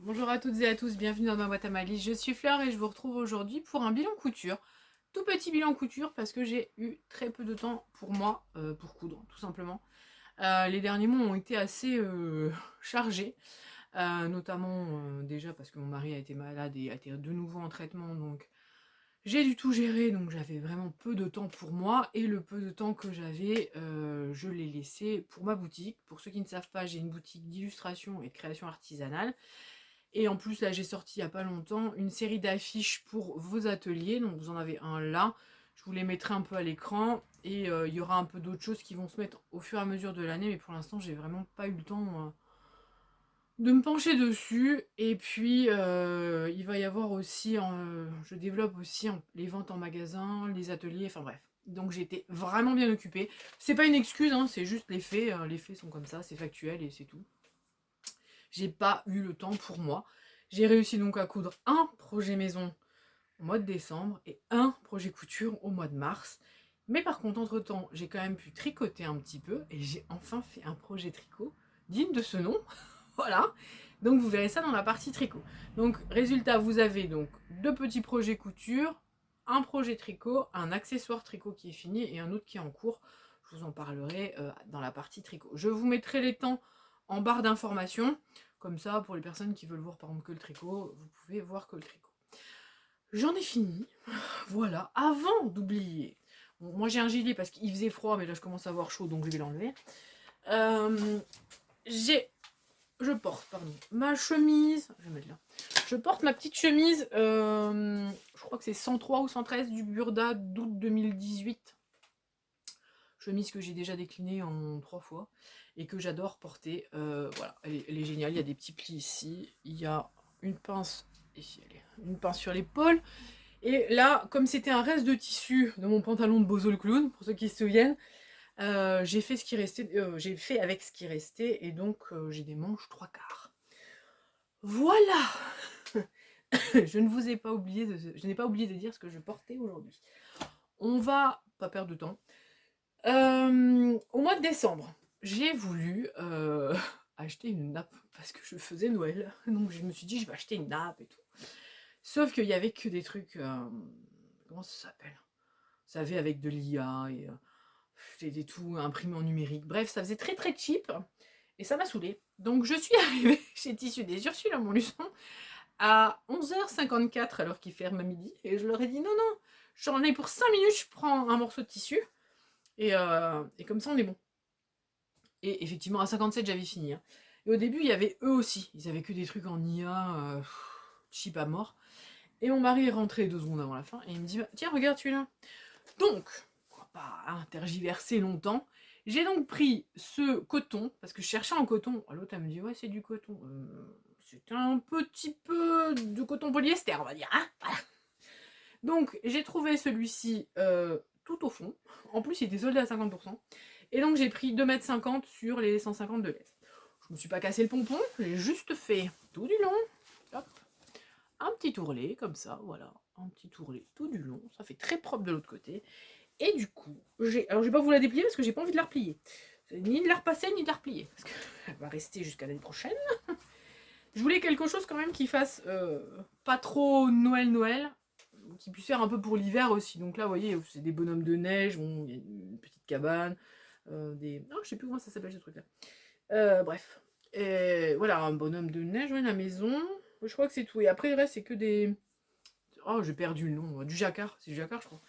Bonjour à toutes et à tous, bienvenue dans ma boîte à malice. Je suis Fleur et je vous retrouve aujourd'hui pour un bilan couture. Tout petit bilan couture parce que j'ai eu très peu de temps pour moi, pour coudre, tout simplement. Les derniers mois ont été assez chargés, notamment déjà parce que mon mari a été malade et a été de nouveau en traitement, donc j'ai dû tout gérer, donc j'avais vraiment peu de temps pour moi, et le peu de temps que j'avais, je l'ai laissé pour ma boutique. Pour ceux qui ne savent pas, j'ai une boutique d'illustration et de création artisanale. Et en plus, là, j'ai sorti il n'y a pas longtemps une série d'affiches pour vos ateliers. Donc, vous en avez un là. Je vous les mettrai un peu à l'écran. Et il y aura un peu d'autres choses qui vont se mettre au fur et à mesure de l'année. Mais pour l'instant, j'ai vraiment pas eu le temps de me pencher dessus. Et puis, il va y avoir aussi, je développe aussi les ventes en magasin, les ateliers, enfin bref. Donc j'ai été vraiment bien occupée. C'est pas une excuse, hein, c'est juste les faits. Les faits sont comme ça, c'est factuel et c'est tout. J'ai pas eu le temps pour moi. J'ai réussi donc à coudre un projet maison au mois de décembre et un projet couture au mois de mars. Mais par contre, entre-temps, j'ai quand même pu tricoter un petit peu et j'ai enfin fait un projet tricot digne de ce nom. Voilà. Donc vous verrez ça dans la partie tricot. Donc résultat, vous avez donc deux petits projets couture, un projet tricot, un accessoire tricot qui est fini et un autre qui est en cours. Je vous en parlerai dans la partie tricot. Je vous mettrai les temps en barre d'informations. Comme ça, pour les personnes qui veulent voir par exemple que le tricot, vous pouvez voir que le tricot. J'en ai fini. Voilà. Avant d'oublier, bon, moi j'ai un gilet parce qu'il faisait froid, mais là je commence à avoir chaud, donc je vais l'enlever. Je porte, pardon, ma chemise. Je vais mettre là. Je porte ma petite chemise. Je crois que c'est 103 ou 113 du Burda d'août 2018. Chemise que j'ai déjà déclinée en 3 fois et que j'adore porter. Voilà, elle est géniale. Il y a des petits plis ici. Il y a une pince ici, une pince sur l'épaule. Et là, comme c'était un reste de tissu de mon pantalon de Bozo le clown, pour ceux qui se souviennent, j'ai fait ce qui restait. J'ai fait avec ce qui restait et donc j'ai des manches 3/4. Voilà. Je ne vous ai pas oublié je n'ai pas oublié de dire ce que je portais aujourd'hui. On va pas perdre de temps. Au mois de décembre, j'ai voulu acheter une nappe parce que je faisais Noël. Donc je me suis dit, je vais acheter une nappe et tout. Sauf qu'il y avait que des trucs. Comment ça s'appelle? Ça avait avec de l'IA et c'était tout imprimé en numérique. Bref, ça faisait très très cheap et ça m'a saoulée. Donc je suis arrivée chez Tissu des Ursules à Montluçon à 11h54 alors qu'ils ferment à midi et je leur ai dit non, non, j'en ai pour 5 minutes, je prends un morceau de tissu. Et comme ça, on est bon. Et effectivement, à 57, j'avais fini. Hein. Et au début, il y avait eux aussi. Ils avaient que des trucs en IA, cheap à mort. Et mon mari est rentré 2 secondes avant la fin et il me dit bah, tiens, regarde celui-là. Donc, on va pas tergiverser longtemps. J'ai donc pris ce coton, parce que je cherchais en coton. L'autre, elle me dit ouais, c'est du coton. C'est un petit peu de coton polyester, on va dire. Hein voilà. Donc, j'ai trouvé celui-ci tout au fond. En plus, il était soldé à 50%. Et donc, j'ai pris 2,50 m sur les 150 de l'aise. Je me suis pas cassé le pompon, j'ai juste fait tout du long. Hop, un petit ourlet, comme ça, voilà. Un petit ourlet tout du long. Ça fait très propre de l'autre côté. Et du coup, alors je vais pas vous la déplier parce que j'ai pas envie de la replier. Ni de la repasser, ni de la replier. Parce qu'elle va rester jusqu'à l'année prochaine. Je voulais quelque chose quand même qui fasse pas trop Noël, qui puisse faire un peu pour l'hiver aussi. Donc là, vous voyez, c'est des bonhommes de neige, bon, il y a une petite cabane, des... Oh, je sais plus comment ça s'appelle ce truc-là. Bref. Et voilà, un bonhomme de neige, ouais, la maison. Je crois que c'est tout. Et après, le reste, c'est que des... Oh, j'ai perdu le nom. Du jacquard. C'est du jacquard, je crois.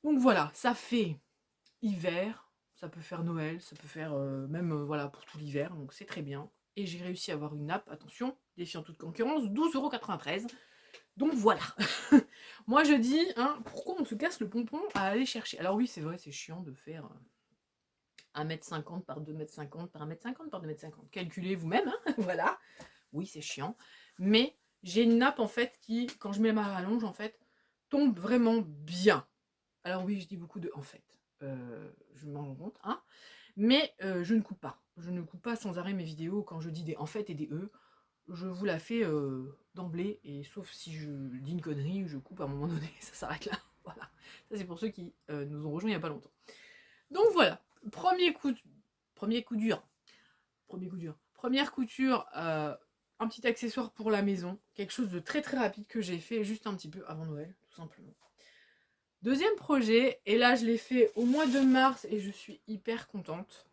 Donc voilà, ça fait hiver, ça peut faire Noël, ça peut faire même voilà, pour tout l'hiver. Donc c'est très bien. Et j'ai réussi à avoir une nappe, attention, défiant toute concurrence, 12,93 €. Donc voilà. Moi je dis, hein, pourquoi on se casse le pompon à aller chercher? Alors oui, c'est vrai, c'est chiant de faire 1,50 m par 2,50 m par 1,50 m par 2,50 m. Calculez vous-même, hein, voilà. Oui, c'est chiant. Mais j'ai une nappe en fait qui, quand je mets ma rallonge, en fait, tombe vraiment bien. Alors oui, je dis beaucoup de en fait. Je m'en rends compte, hein. Mais je ne coupe pas. Je ne coupe pas sans arrêt mes vidéos quand je dis des en fait et des je vous la fais d'emblée, et sauf si je dis une connerie, je coupe à un moment donné, ça s'arrête là. Voilà. Ça c'est pour ceux qui nous ont rejoints il n'y a pas longtemps. Donc voilà, premier coup dur. Première couture un petit accessoire pour la maison. Quelque chose de très très rapide que j'ai fait juste un petit peu avant Noël, tout simplement. Deuxième projet, et là je l'ai fait au mois de mars et je suis hyper contente.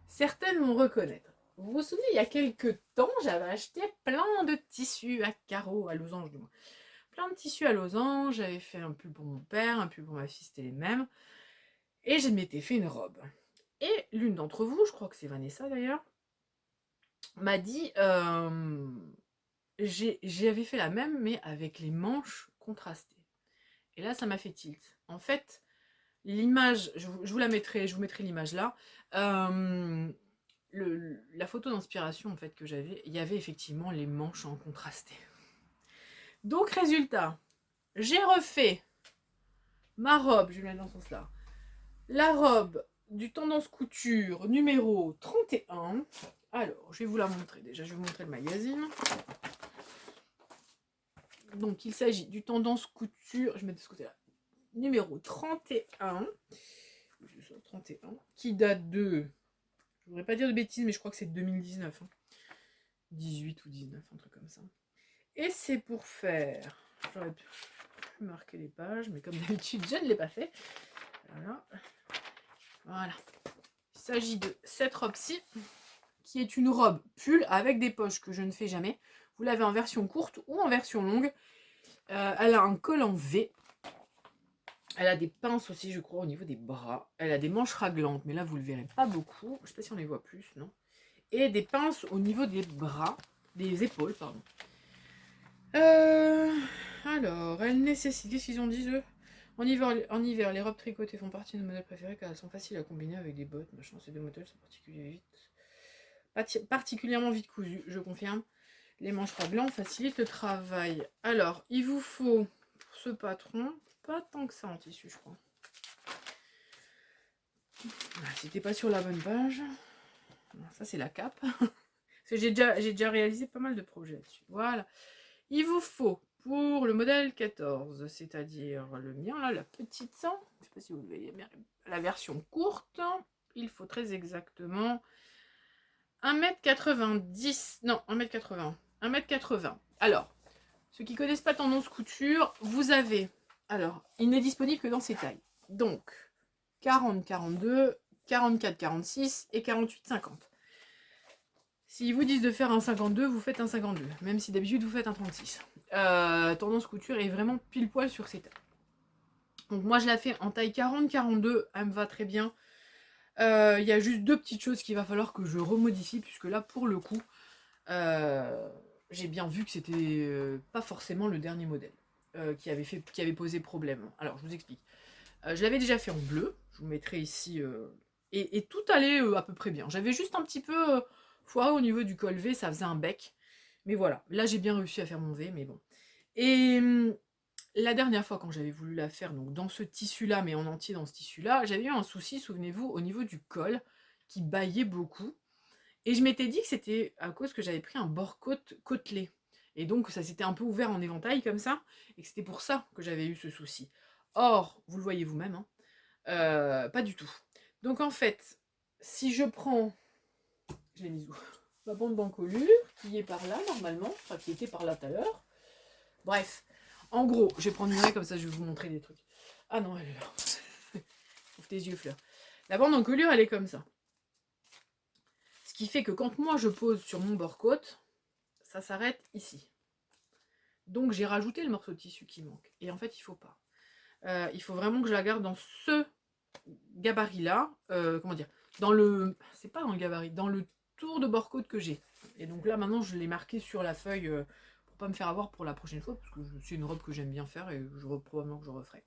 Certaines vont reconnaître. Vous vous souvenez, il y a quelques temps, j'avais acheté plein de tissus à carreaux, à losanges du moins. Plein de tissus à losanges, j'avais fait un pull pour mon père, un pull pour ma fille, c'était les mêmes. Et je m'étais fait une robe. Et l'une d'entre vous, je crois que c'est Vanessa d'ailleurs, m'a dit, j'avais fait la même, mais avec les manches contrastées. Et là, ça m'a fait tilt. En fait, l'image, je vous la mettrai, je vous mettrai l'image là. La photo d'inspiration en fait que j'avais, il y avait effectivement les manches en contrasté. Donc résultat, j'ai refait ma robe, je vais mettre dans ce sens-là. La robe du Tendance Couture numéro 31. Alors, je vais vous la montrer déjà, je vais vous montrer le magazine. Donc, il s'agit du Tendance Couture, je vais mettre de ce côté-là, numéro 31, qui date de, je voudrais pas dire de bêtises, mais je crois que c'est 2019. 18 ou 19, un truc comme ça. Et c'est pour faire, j'aurais pu marquer les pages, mais comme d'habitude, je ne l'ai pas fait. Voilà. Il s'agit de cette robe-ci, qui est une robe pull avec des poches que je ne fais jamais. Vous l'avez en version courte ou en version longue. Elle a un col en V. Elle a des pinces aussi, je crois, au niveau des bras. Elle a des manches raglantes, mais là, vous ne le verrez pas beaucoup. Je ne sais pas si on les voit plus, non. Et des pinces au niveau des bras, des épaules, pardon. Alors, elle nécessite, qu'est-ce qu'ils ont dit, eux ? En hiver, les robes tricotées font partie de nos modèles préférés car elles sont faciles à combiner avec des bottes, machin. Ces deux modèles sont particulièrement vite cousus, je confirme. Les manches raglantes facilitent le travail. Alors, il vous faut, pour ce patron, pas tant que ça en tissu, je crois. Si t'es pas sur la bonne page, ça c'est la cape. Parce que j'ai déjà réalisé pas mal de projets là-dessus. Voilà. Il vous faut, pour le modèle 14, c'est-à-dire le mien, là, la petite 100, je sais pas si vous le voyez bien, la version courte, il faut très exactement 1m90, non, 1m80, 1m80. Alors, ceux qui ne connaissent pas Tendance Couture, vous avez, alors, il n'est disponible que dans ces tailles. Donc, 40, 42, 44, 46 et 48, 50. S'ils vous disent de faire un 52, vous faites un 52, même si d'habitude vous faites un 36. Tendance Couture est vraiment pile poil sur ces tailles. Donc moi je la fais en taille 40-42, elle me va très bien. Il y a juste deux petites choses qu'il va falloir que je remodifie, puisque là pour le coup, j'ai bien vu que c'était pas forcément le dernier modèle qui avait posé problème. Alors je vous explique. Je l'avais déjà fait en bleu, je vous mettrai ici, et tout allait à peu près bien. J'avais juste un petit peu foiré au niveau du col V, ça faisait un bec. Mais voilà, là j'ai bien réussi à faire mon V, mais bon. Et la dernière fois quand j'avais voulu la faire, donc dans ce tissu-là, mais en entier dans ce tissu-là, j'avais eu un souci, souvenez-vous, au niveau du col, qui baillait beaucoup. Et je m'étais dit que c'était à cause que j'avais pris un bord côtelé. Et donc ça s'était un peu ouvert en éventail comme ça, et que c'était pour ça que j'avais eu ce souci. Or, vous le voyez vous-même, hein, pas du tout. Donc en fait, si je prends, je l'ai mis où ? Ma bande d'encolure, qui est par là normalement, enfin qui était par là tout à l'heure. Bref, en gros, je vais prendre une raie comme ça, je vais vous montrer des trucs. Ah non, elle est là. Ouvre tes yeux, Fleur. La bande d'encolure, elle est comme ça. Ce qui fait que quand moi je pose sur mon bord-côte, ça s'arrête ici. Donc j'ai rajouté le morceau de tissu qui manque. Et en fait, il faut pas. Il faut vraiment que je la garde dans ce gabarit-là. Comment dire ? Dans le... C'est pas dans le gabarit, dans le tour de bord-côte que j'ai. Et donc là, maintenant, je l'ai marqué sur la feuille pour pas me faire avoir pour la prochaine fois, parce que c'est une robe que j'aime bien faire et probablement que je referai.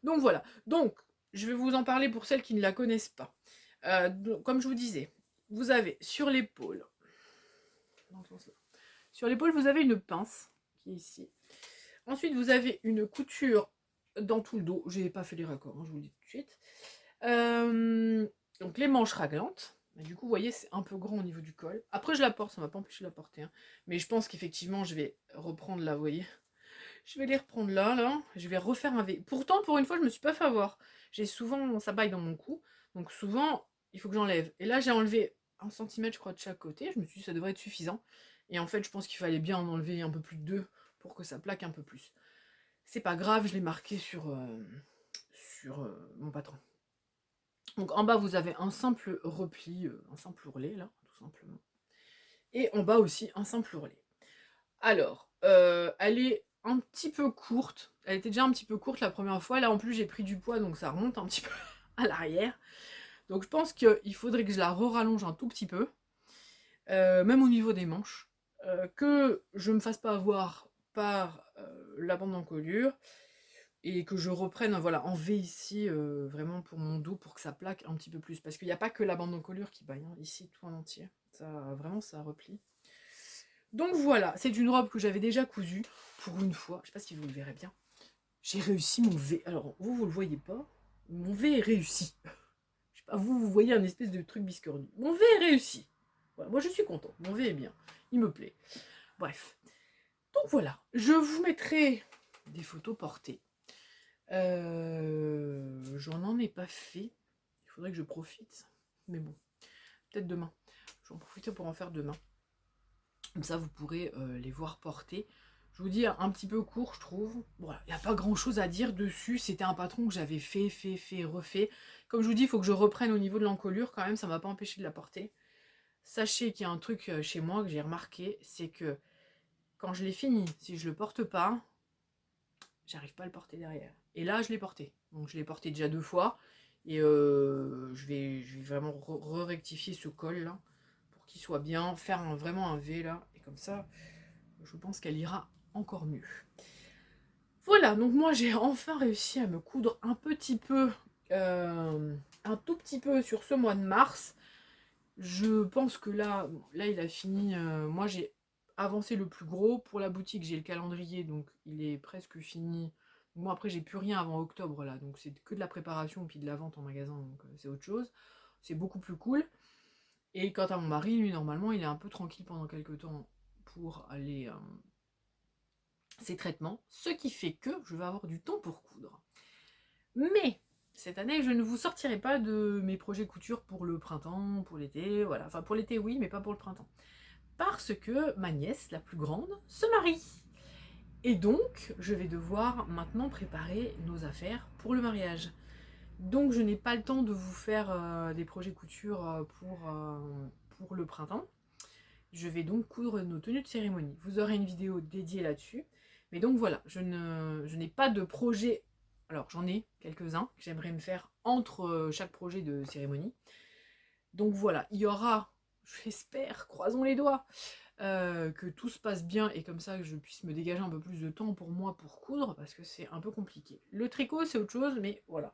Donc voilà. Donc, je vais vous en parler pour celles qui ne la connaissent pas. Donc, comme je vous disais, vous avez sur l'épaule, sur l'épaule, vous avez une pince qui est ici. Ensuite, vous avez une couture dans tout le dos. J'ai pas fait les raccords, hein, je vous le dis tout de suite. Donc les manches raglantes. Du coup, vous voyez, c'est un peu grand au niveau du col. Après, je la porte, ça ne m'a pas empêché de la porter. Hein. Mais je pense qu'effectivement, je vais reprendre là, vous voyez. Je vais les reprendre là. Je vais refaire un V. Pourtant, pour une fois, je me suis pas fait avoir. J'ai souvent, ça baille dans mon cou. Donc souvent, il faut que j'enlève. Et là, j'ai enlevé 1 cm, je crois, de chaque côté. Je me suis dit, ça devrait être suffisant. Et en fait, je pense qu'il fallait bien en enlever un peu plus de 2 pour que ça plaque un peu plus. C'est pas grave, je l'ai marqué sur mon patron. Donc en bas, vous avez un simple repli, un simple ourlet, là, tout simplement. Et en bas aussi, un simple ourlet. Alors, elle est un petit peu courte. Elle était déjà un petit peu courte la première fois. Là, en plus, j'ai pris du poids, donc ça remonte un petit peu à l'arrière. Donc je pense qu'il faudrait que je la rallonge un tout petit peu. Même au niveau des manches. Que je me fasse pas avoir par la bande d'encolure. Et que je reprenne voilà, en V ici, vraiment pour mon dos, pour que ça plaque un petit peu plus. Parce qu'il n'y a pas que la bande d'encolure qui baille, hein, ici tout en entier. Ça, vraiment, ça replie. Donc voilà, c'est une robe que j'avais déjà cousue, pour une fois. Je sais pas si vous le verrez bien. J'ai réussi mon V. Alors, vous le voyez pas. Mon V est réussi. Je sais pas, vous voyez un espèce de truc biscornu. Mon V est réussi. Voilà, moi, je suis content. Mon V est bien. Il me plaît. Bref. Donc voilà, je vous mettrai des photos portées. J'en en ai pas fait. Il faudrait que je profite. Mais bon, peut-être demain. Je vais en profiter pour en faire demain. Comme ça, vous pourrez les voir porter. Je vous dis, un petit peu court, je trouve. Voilà, il n'y a pas grand-chose à dire dessus. C'était un patron que j'avais fait, refait. Comme je vous dis, il faut que je reprenne au niveau de l'encolure quand même. Ça ne m'a pas empêché de la porter. Sachez qu'il y a un truc chez moi que j'ai remarqué. C'est que quand je l'ai fini, si je le porte pas, j'arrive pas à le porter derrière. Et là, je l'ai porté. Donc, je l'ai porté déjà 2 fois. Et je vais vraiment rectifier ce col là. Pour qu'il soit bien. Faire vraiment un V là. Et comme ça, je pense qu'elle ira encore mieux. Voilà, donc moi j'ai enfin réussi à me coudre un petit peu, un tout petit peu sur ce mois de mars. Je pense que là il a fini, moi j'ai avancé le plus gros. Pour la boutique j'ai le calendrier, donc il est presque fini. Moi après j'ai plus rien avant octobre là, donc c'est que de la préparation puis de la vente en magasin, donc c'est autre chose. C'est beaucoup plus cool. Et quant à mon mari, lui normalement il est un peu tranquille pendant quelques temps pour aller ces traitements, ce qui fait que je vais avoir du temps pour coudre. Mais cette année, je ne vous sortirai pas de mes projets couture pour le printemps, pour l'été, voilà. Enfin, pour l'été, oui, mais pas pour le printemps. Parce que ma nièce, la plus grande, se marie. Et donc, je vais devoir maintenant préparer nos affaires pour le mariage. Donc, je n'ai pas le temps de vous faire des projets couture pour le printemps. Je vais donc coudre nos tenues de cérémonie. Vous aurez une vidéo dédiée là-dessus. Mais donc voilà, je n'ai pas de projet. Alors j'en ai quelques-uns que j'aimerais me faire entre chaque projet de cérémonie. Donc voilà, il y aura, j'espère, croisons les doigts, que tout se passe bien et comme ça que je puisse me dégager un peu plus de temps pour moi pour coudre parce que c'est un peu compliqué. Le tricot c'est autre chose, mais voilà.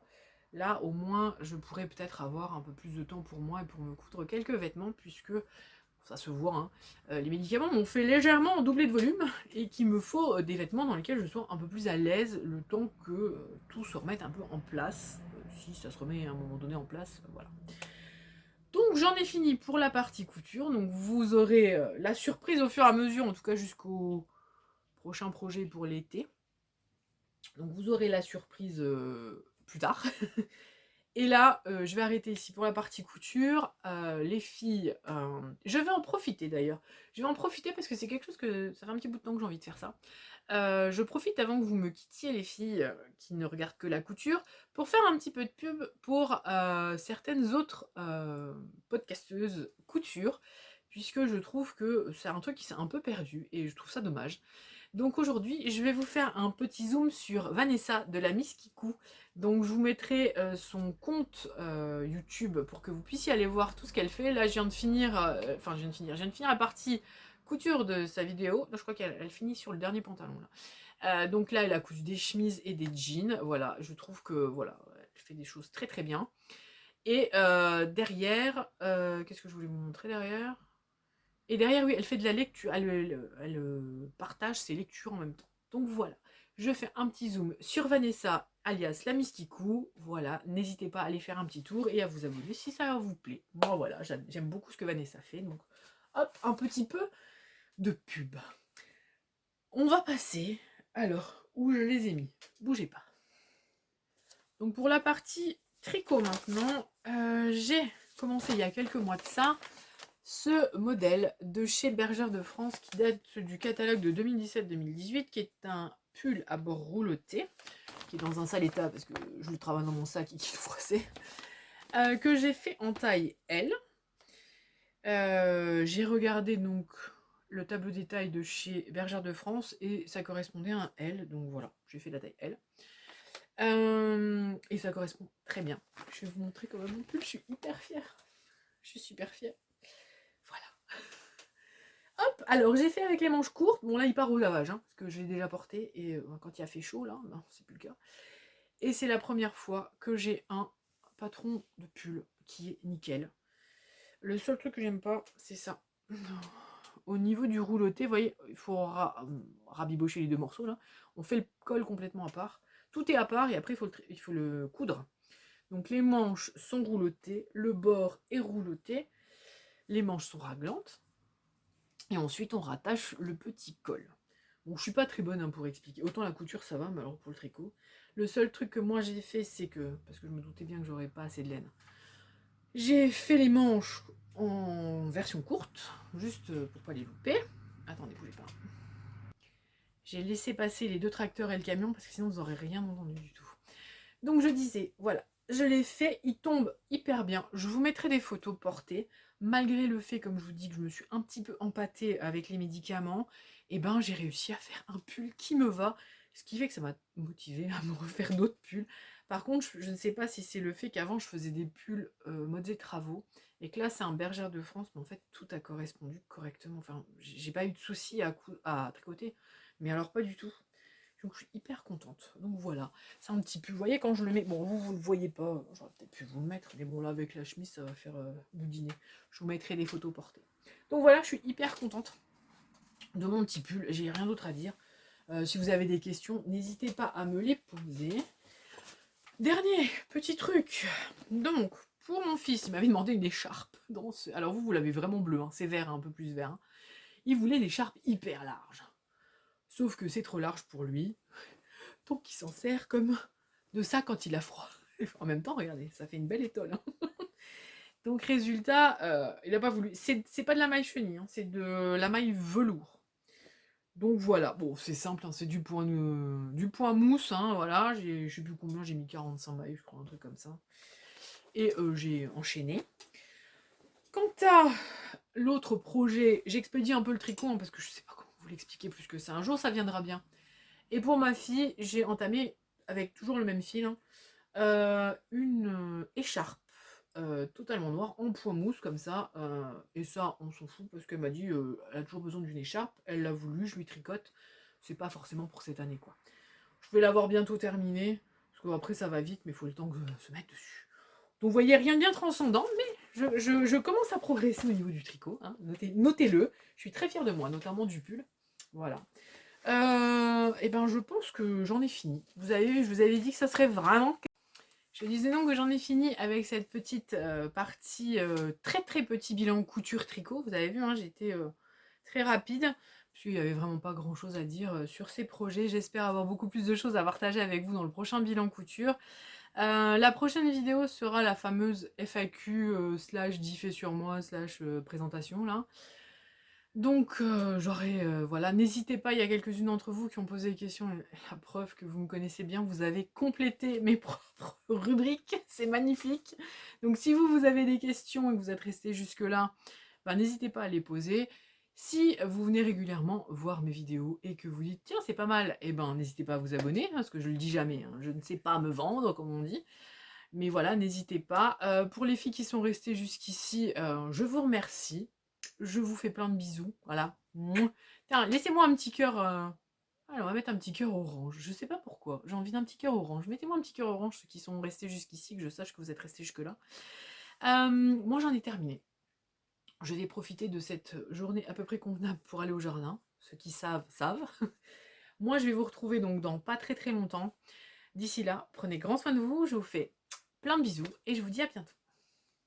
Là au moins je pourrais peut-être avoir un peu plus de temps pour moi et pour me coudre quelques vêtements puisque ça se voit, hein. Les médicaments m'ont fait légèrement doubler de volume et qu'il me faut des vêtements dans lesquels je sois un peu plus à l'aise le temps que tout se remette un peu en place, si ça se remet à un moment donné en place, voilà. Donc j'en ai fini pour la partie couture, donc vous aurez la surprise au fur et à mesure, en tout cas jusqu'au prochain projet pour l'été. Donc vous aurez la surprise plus tard. Et là, je vais arrêter ici pour la partie couture. Les filles, je vais en profiter d'ailleurs. Je vais en profiter parce que c'est quelque chose que ça fait un petit bout de temps que j'ai envie de faire ça. Je profite avant que vous me quittiez les filles qui ne regardent que la couture pour faire un petit peu de pub pour certaines autres podcasteuses couture puisque je trouve que c'est un truc qui s'est un peu perdu et je trouve ça dommage. Donc aujourd'hui, je vais vous faire un petit zoom sur Vanessa de la Miss Kikou. Donc je vous mettrai son compte YouTube pour que vous puissiez aller voir tout ce qu'elle fait. Là, je viens de finir la partie couture de sa vidéo. Je crois qu'elle finit sur le dernier pantalon là. Donc là, elle a cousu des chemises et des jeans. Voilà, je trouve que voilà, elle fait des choses très très bien. Et derrière, qu'est-ce que je voulais vous montrer derrière? Et derrière, oui, elle fait de la lecture, elle partage ses lectures en même temps. Donc voilà, je fais un petit zoom sur Vanessa, alias la Miss Kikou. Voilà, n'hésitez pas à aller faire un petit tour et à vous abonner si ça vous plaît. Moi, voilà, j'aime beaucoup ce que Vanessa fait, donc hop, un petit peu de pub. On va passer, alors, où je les ai mis, bougez pas. Donc pour la partie tricot maintenant, j'ai commencé il y a quelques mois de ça ce modèle de chez Bergère de France qui date du catalogue de 2017-2018, qui est un pull à bord rouloté, qui est dans un sale état parce que je le travaille dans mon sac et qu'il est froissé, que j'ai fait en taille L. J'ai regardé donc le tableau détail de chez Bergère de France et ça correspondait à un L, donc voilà, j'ai fait la taille L. Et ça correspond très bien. Je vais vous montrer comment mon pull, je suis hyper fière. Je suis super fière. Voilà. Hop, alors j'ai fait avec les manches courtes. Bon là il part au lavage, hein, parce que je l'ai déjà porté. Et quand il a fait chaud là, non, c'est plus le cas. Et c'est la première fois que j'ai un patron de pull qui est nickel. Le seul truc que j'aime pas, c'est ça. Au niveau du rouloté, vous voyez, il faut rabibocher les deux morceaux là. On fait le col complètement à part. Tout est à part et après il faut le coudre. Donc les manches sont roulotées, le bord est rouloté, les manches sont raglantes. Et ensuite on rattache le petit col. Bon, je suis pas très bonne hein, pour expliquer. Autant la couture ça va, mais alors pour le tricot. Le seul truc que moi j'ai fait, c'est que, parce que je me doutais bien que j'aurais pas assez de laine, j'ai fait les manches en version courte, juste pour pas les louper. Attendez, bougez pas. J'ai laissé passer les deux tracteurs et le camion parce que sinon vous n'aurez rien entendu du tout. Donc je disais, voilà, je l'ai fait, il tombe hyper bien. Je vous mettrai des photos portées. Malgré le fait, comme je vous dis, que je me suis un petit peu empâtée avec les médicaments, et ben j'ai réussi à faire un pull qui me va. Ce qui fait que ça m'a motivée à me refaire d'autres pulls. Par contre, je ne sais pas si c'est le fait qu'avant je faisais des pulls modes et travaux, et que là c'est un Bergère de France, mais en fait tout a correspondu correctement. Enfin, j'ai pas eu de soucis à tricoter, mais alors pas du tout. Donc je suis hyper contente. Donc voilà, c'est un petit peu, vous voyez quand je le mets, bon vous le voyez pas, j'aurais peut-être pu vous le mettre, mais bon là avec la chemise ça va faire boudiner. Je vous mettrai des photos portées. Donc voilà, je suis hyper contente de mon petit pull, j'ai rien d'autre à dire. Si vous avez des questions, n'hésitez pas à me les poser. Dernier petit truc, donc pour mon fils, il m'avait demandé une écharpe. Alors vous l'avez vraiment bleu, hein, c'est vert, un peu plus vert. Hein. Il voulait l'écharpe hyper large. Sauf que c'est trop large pour lui. Donc il s'en sert comme de ça quand il a froid. Et en même temps, regardez, ça fait une belle étole. Hein. Donc résultat, il n'a pas voulu. C'est pas de la maille chenille, hein, c'est de la maille velours. Donc voilà, bon c'est simple, hein, c'est du point mousse, hein, voilà, je sais plus combien, j'ai mis 45 mailles, je crois, un truc comme ça. Et j'ai enchaîné. Quant à l'autre projet, j'expédie un peu le tricot, hein, parce que je sais pas comment vous l'expliquer plus que ça. Un jour ça viendra bien. Et pour ma fille, j'ai entamé, avec toujours le même fil, hein, une écharpe totalement noire, en point mousse, comme ça. Et ça, on s'en fout, parce qu'elle m'a dit, elle a toujours besoin d'une écharpe, elle l'a voulu, je lui tricote. C'est pas forcément pour cette année, quoi. Je vais l'avoir bientôt terminée, parce qu'après ça va vite, mais il faut le temps de se mettre dessus. Donc vous voyez, rien de bien transcendant, mais je commence à progresser au niveau du tricot. Hein. Notez-le, je suis très fière de moi, notamment du pull. Voilà. Et ben je pense que j'en ai fini. Je vous avais dit que ça serait vraiment... Je disais donc que j'en ai fini avec cette petite partie, très très petit bilan couture tricot. Vous avez vu, hein, j'ai été très rapide, parce qu'il n'y avait vraiment pas grand chose à dire sur ces projets. J'espère avoir beaucoup plus de choses à partager avec vous dans le prochain bilan couture. La prochaine vidéo sera la fameuse FAQ slash dit fait sur moi slash présentation là. Donc voilà, n'hésitez pas, il y a quelques-unes d'entre vous qui ont posé des questions, la preuve que vous me connaissez bien, vous avez complété mes propres rubriques, c'est magnifique. Donc si vous avez des questions et que vous êtes resté jusque là, bah, n'hésitez pas à les poser. Si vous venez régulièrement voir mes vidéos et que vous dites tiens c'est pas mal, et ben n'hésitez pas à vous abonner, hein, parce que je le dis jamais, hein, je ne sais pas me vendre comme on dit. Mais voilà, n'hésitez pas. Pour les filles qui sont restées jusqu'ici, je vous remercie. Je vous fais plein de bisous. Voilà. Tiens, laissez-moi un petit cœur. Allez, on va mettre un petit cœur orange. Je sais pas pourquoi. J'ai envie d'un petit cœur orange. Mettez-moi un petit cœur orange, ceux qui sont restés jusqu'ici, que je sache que vous êtes restés jusque-là. Moi, j'en ai terminé. Je vais profiter de cette journée à peu près convenable pour aller au jardin. Ceux qui savent, savent. Moi, je vais vous retrouver donc dans pas très très longtemps. D'ici là, prenez grand soin de vous. Je vous fais plein de bisous et je vous dis à bientôt.